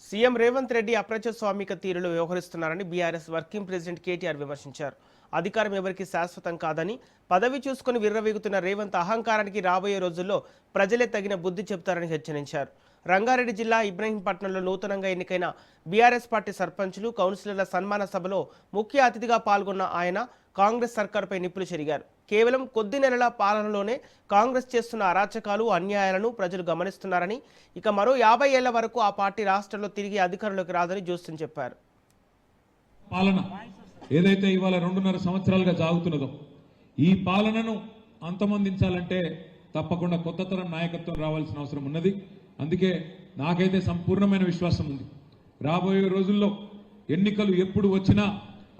CM Revanth Reddy అప్రజాస్వామిక తీరులో వ్యవహరిస్తున్నారని BRS working president KTR విమర్శించారు. అధికారం ఎవరికి శాశ్వతం కాదని పదవి చూసుకుని విర్రవీగుతున్న రేవంత్ అహంకారానికి రాబోయే రోజుల్లో ప్రజలే తగిన బుద్ధి చెబుతారని హెచ్చరించారు. రంగారెడ్డి జిల్లా ఇబ్రహీంపట్నంలో నూతనంగా ఎన్నికైన బీఆర్ఎస్ పార్టీ సర్పంచులు, కౌన్సిలర్ల సన్మాన సభలో ముఖ్య అతిథిగా పాల్గొన్న ఆయన కాంగ్రెస్ సర్కారుపై నిప్పులు చెరిగారు. కేవలం కొద్ది నెలల పాలనలోనే కాంగ్రెస్ చేస్తున్న అరాచకాలు, అన్యాయాలను ప్రజలు గమనిస్తున్నారని, ఇక మరో 50 ఏళ్ల వరకు ఆ పార్టీ రాష్ట్రంలో తిరిగి అధికారంలోకి రాదని జోస్యం చెప్పారు. పాలన ఏదైతే ఇవాళ 2.5 సంవత్సరాలుగా సాగుతున్నదో ఈ పాలనను అంతమొందించాలంటే తప్పకుండా కొత్త తరం నాయకత్వం రావాల్సిన అవసరం ఉన్నది. అందుకే నాకైతే సంపూర్ణమైన విశ్వాసం ఉంది. రాబోయే రోజుల్లో ఎన్నికలు ఎప్పుడు వచ్చినా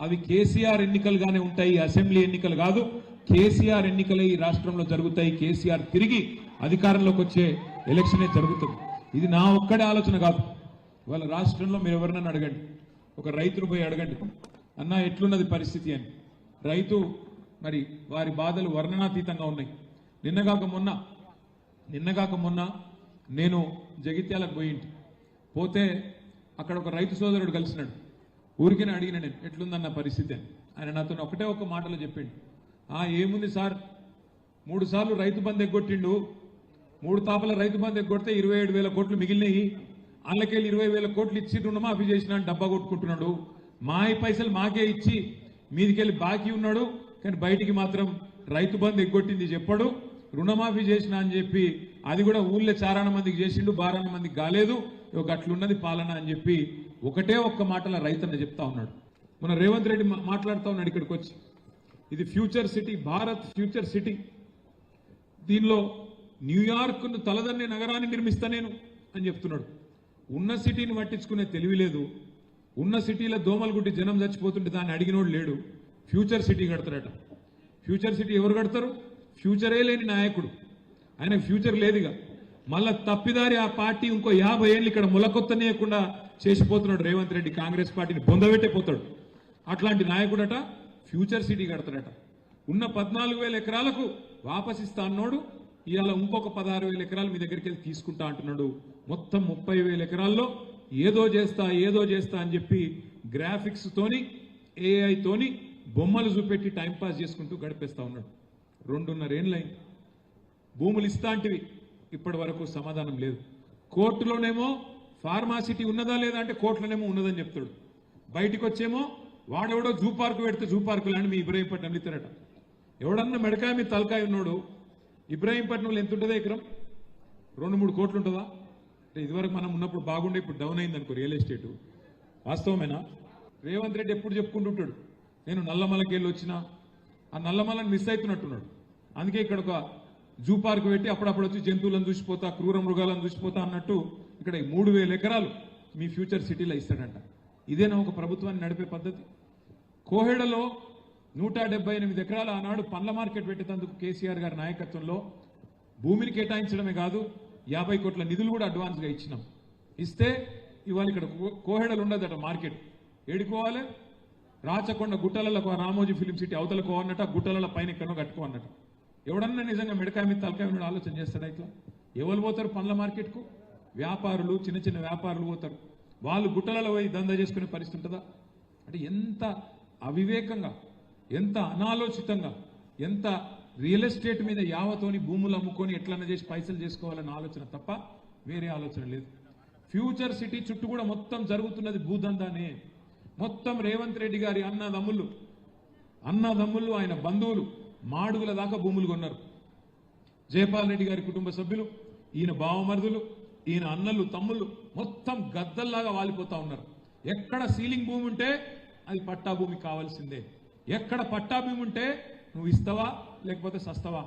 అవి కేసీఆర్ ఎన్నికలుగానే ఉంటాయి. అసెంబ్లీ ఎన్నికలు కాదు, కేసీఆర్ ఎన్నికలే ఈ రాష్ట్రంలో జరుగుతాయి. కేసీఆర్ తిరిగి అధికారంలోకి వచ్చే ఎలక్షనే జరుగుతుంది. ఇది నా ఒక్కడే ఆలోచన కాదు. వాళ్ళ రాష్ట్రంలో మీరు ఎవరినైనా అడగండి, ఒక రైతును పోయి అడగండి, అన్న ఎట్లున్నది పరిస్థితి అని. రైతు మరి వారి బాధలు వర్ణనాతీతంగా ఉన్నాయి. నిన్నగాక మొన్న నేను జగిత్యాలకు పోతే అక్కడ ఒక రైతు సోదరుడు కలిసినాడు. ఊరికినే అడిగిన నేను ఎట్లుందన్న పరిస్థితి అని. ఆయన నాతో ఒకటే ఒక మాటలో చెప్పిండు, ఏముంది సార్, 3 సార్లు రైతు బంధు ఎగ్గొట్టిండు, 3 తాపల రైతు బంధు ఎగ్గొడితే 27,000 కోట్లు మిగిలినాయి, వాళ్ళకెళ్ళి 20,000 కోట్లు ఇచ్చి రుణమాఫీ చేసిన డబ్బా కొట్టుకుంటున్నాడు, మా పైసలు మాకే ఇచ్చి మీదికెళ్ళి బాకీ ఉన్నాడు, కానీ బయటికి మాత్రం రైతు బంధు ఎగ్గొట్టింది చెప్పాడు, రుణమాఫీ చేసిన అని చెప్పి అది కూడా ఊళ్ళో 4 మందికి చేసిండు, 12 మందికి కాలేదు, అట్లున్నది పాలన అని చెప్పి ఒకటే ఒక్క మాటల రైతన్న చెప్తా ఉన్నాడు. మన రేవంత్ రెడ్డి మాట్లాడుతూ ఉన్నాడు ఇక్కడికి వచ్చి, ఇది future city, Bharat future city, దీనిలో న్యూయార్క్ను తలదన్నే నగరాన్ని నిర్మిస్తా నేను అని చెప్తున్నాడు. ఉన్న సిటీని పట్టించుకునే తెలివి లేదు. ఉన్న సిటీలో దోమలు గుట్టి జనం చచ్చిపోతుంటే దాన్ని అడిగినోడు లేడు. ఫ్యూచర్ సిటీ కడతారట. ఫ్యూచర్ సిటీ ఎవరు కడతారు? ఫ్యూచరే లేని నాయకుడు, ఆయనకు ఫ్యూచర్ లేదుగా. మళ్ళా తప్పిదారి ఆ పార్టీ ఇంకో 50 ఏళ్ళు ఇక్కడ ములకొత్తనేయకుండా చేసిపోతున్నాడు రేవంత్ రెడ్డి. కాంగ్రెస్ పార్టీని బొందబెట్టిపోతాడు. అట్లాంటి నాయకుడట ఫ్యూచర్ సిటీ కడతాడట. ఉన్న 14,000 ఎకరాలకు వాపసిస్తా అన్నాడు. ఇవాళ ఇంకొక 16,000 ఎకరాలు మీ దగ్గరికి వెళ్ళి తీసుకుంటా అంటున్నాడు. మొత్తం 30,000 ఎకరాల్లో ఏదో చేస్తా అని చెప్పి గ్రాఫిక్స్ తోని, AI తోని బొమ్మలు చూపెట్టి టైంపాస్ చేసుకుంటూ గడిపేస్తా ఉన్నాడు. 2.5 ఏళ్ళైంది. భూములు ఇస్తాంటివి ఇప్పటి వరకు సమాధానం లేదు. కోర్టులోనేమో ఫార్మాసిటీ ఉన్నదా లేదా అంటే కోర్టులోనేమో ఉన్నదని చెప్తాడు. బయటికి వచ్చేమో వాడెవడో జూ పార్కు పెడితే జూ పార్కు లాంటి మీ ఇబ్రహీంపట్నంలో ఇస్తారట. ఎవడన్నా మెడకాయ మీద తలకాయ ఉన్నాడు. ఇబ్రహీంపట్నంలో ఎంత ఉంటుందా ఎకరం? 2-3 కోట్లు ఉంటుందా? అంటే ఇదివరకు మనం ఉన్నప్పుడు బాగుండే, ఇప్పుడు డౌన్ అయింది అనుకో రియల్ ఎస్టేటు. వాస్తవమేనా? రేవంత్ రెడ్డి ఎప్పుడు చెప్పుకుంటుంటాడు, నేను నల్లమలకి వెళ్ళి వచ్చినా, ఆ నల్లమలని మిస్ అవుతున్నట్టున్నాడు. అందుకే ఇక్కడ ఒక జూ పార్క్ పెట్టి అప్పుడప్పుడు వచ్చి జంతువులను చూసిపోతా, క్రూర మృగాలను చూసిపోతా అన్నట్టు ఇక్కడ 3,000 ఎకరాలు మీ ఫ్యూచర్ సిటీలో ఇస్తాడంట. ఇదేనా ఒక ప్రభుత్వాన్ని నడిపే పద్ధతి? కోహెడలో 178 ఎకరాలు ఆనాడు పండ్ల మార్కెట్ పెట్టేందుకు కేసీఆర్ గారి నాయకత్వంలో భూమిని కేటాయించడమే కాదు, 50 కోట్ల నిధులు కూడా అడ్వాన్స్గా ఇచ్చినాం. ఇస్తే ఇవాళ ఇక్కడ కోహెడలు ఉండదట మార్కెట్. ఏడుకోవాలి? రాచకొండ గుట్టలలో రామోజీ ఫిలిం సిటీ అవతలకు అన్నట్టు, గుట్టల పైన ఎక్కడో కట్టుకో అన్నట్టు. ఎవడన్నా నిజంగా మిడకాయ మీద తలకాయ మీద ఆలోచన చేస్తాడా? ఇట్లా ఎవరు పోతారు పండ్ల మార్కెట్కు? వ్యాపారులు, చిన్న వ్యాపారులు పోతారు. వాళ్ళు గుట్టలలో పోయి దందా చేసుకునే పరిస్థితి ఉంటుందా? అంటే ఎంత అవివేకంగా, ఎంత అనాలోచితంగా, ఎంత రియల్ ఎస్టేట్ మీద యావతోని భూములు అమ్ముకొని ఎట్లన్నా చేసి పైసలు చేసుకోవాలన్న ఆలోచన తప్ప వేరే ఆలోచన లేదు. ఫ్యూచర్ సిటీ చుట్టూ కూడా మొత్తం జరుగుతున్నది భూదందానే. మొత్తం రేవంత్ రెడ్డి గారి అన్నదమ్ములు ఆయన బంధువులు మాడుగుల దాకా భూములు కొన్నారు. జయపాల్ రెడ్డి గారి కుటుంబ సభ్యులు, ఈయన బావమరుదులు, ఈయన అన్నలు, తమ్ముళ్ళు మొత్తం గద్దల్లాగా వాలిపోతా ఉన్నారు. ఎక్కడ సీలింగ్ భూమి ఉంటే అది పట్టా భూమి కావాల్సిందే. ఎక్కడ పట్టా భూమి ఉంటే నువ్వు ఇస్తావా లేకపోతే సస్తావా?